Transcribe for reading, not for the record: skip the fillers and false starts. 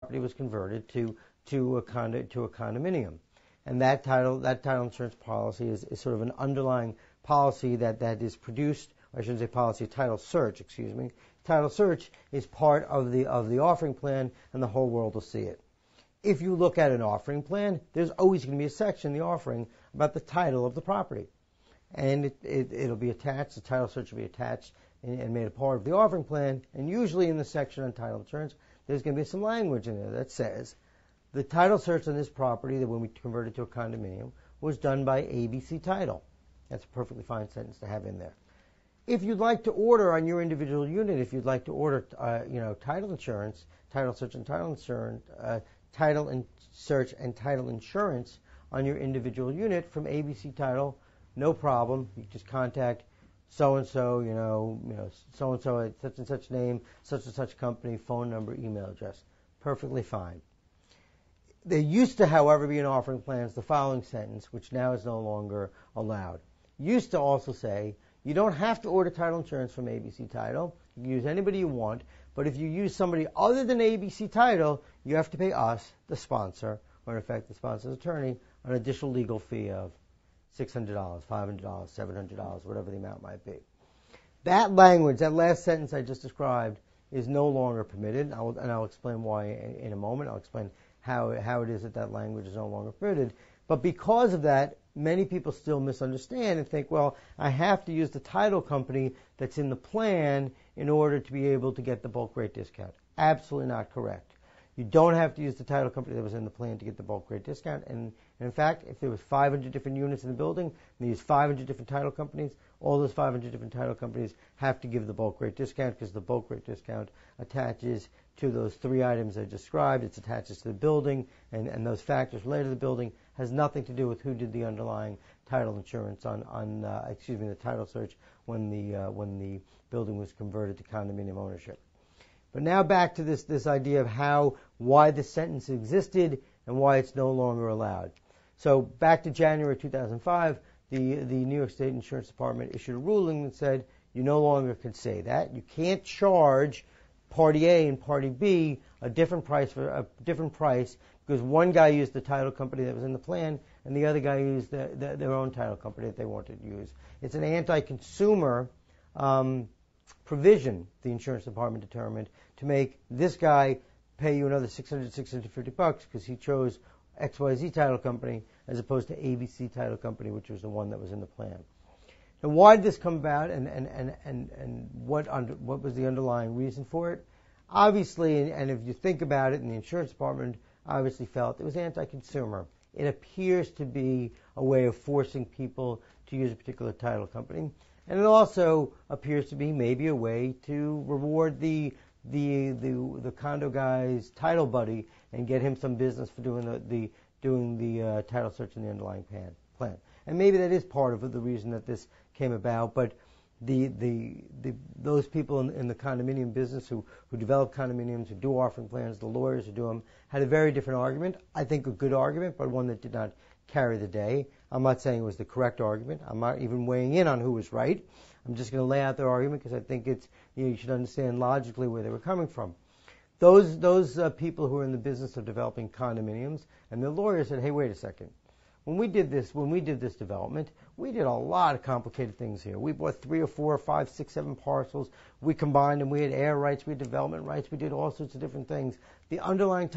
property was converted to a condominium. And that title insurance policy is sort of an underlying policy that is produced, or I shouldn't say policy, title search, excuse me. Title search is part of the offering plan, and the whole world will see it. If you look at an offering plan, there's always going to be a section in the offering about the title of the property. And it'll be attached, the title search will be attached and made a part of the offering plan. And usually in the section on title insurance, there's going to be some language in there that says, the title search on this property, that when we converted to a condominium, was done by ABC Title. That's a perfectly fine sentence to have in there. If you'd like to order on your individual unit, if you'd like to order, title insurance, title search and title insurance, title and search and title insurance on your individual unit from ABC Title, no problem. You just contact so-and-so, so-and-so at such and such name, such and such company, phone number, email address. Perfectly fine. There used to, however, be in offering plans the following sentence, which now is no longer allowed. Used to also say, you don't have to order title insurance from ABC Title. You can use anybody you want, but if you use somebody other than ABC Title, you have to pay us, the sponsor, or in effect the sponsor's attorney, an additional legal fee of $600, $500, $700, whatever the amount might be. That language, that last sentence I just described, is no longer permitted, and I'll explain why in a moment. I'll explain how it is that language is no longer permitted. But because of that, many people still misunderstand and think, well, I have to use the title company that's in the plan in order to be able to get the bulk rate discount. Absolutely not correct. You don't have to use the title company that was in the plan to get the bulk rate discount. And in fact, if there was 500 different units in the building, and they use 500 different title companies, all those 500 different title companies have to give the bulk rate discount, because the bulk rate discount attaches to those three items I described. It attaches to the building, and those factors related to the building has nothing to do with who did the underlying title insurance the title search when the building was converted to condominium ownership. But now back to this idea of why this sentence existed and why it's no longer allowed. So back to January 2005, the New York State Insurance Department issued a ruling that said you no longer can say that. You can't charge Party A and Party B a different price because one guy used the title company that was in the plan and the other guy used their own title company that they wanted to use. It's an anti-consumer provision, the insurance department determined, to make this guy pay you another $650 because he chose XYZ title company as opposed to ABC title company, which was the one that was in the plan. Now, why did this come about, and what was the underlying reason for it? Obviously, and if you think about it, and the insurance department obviously felt it was anti-consumer. It appears to be a way of forcing people to use a particular title company, and it also appears to be maybe a way to reward the condo guy's title buddy and get him some business for doing the title search in the underlying plan. And maybe that is part of the reason that this came about, but those people in the condominium business who develop condominiums, who do offering plans, the lawyers who do them, had a very different argument. I think a good argument, but one that did not carry the day. I'm not saying it was the correct argument. I'm not even weighing in on who was right. I'm just going to lay out their argument because I think you should understand logically where they were coming from. Those people who are in the business of developing condominiums and the lawyers said, hey, wait a second. When we did this development, we did a lot of complicated things here. We bought 3 or 4 or 5, 6, 7 parcels. We combined them. We had air rights. We had development rights. We did all sorts of different things. The underlying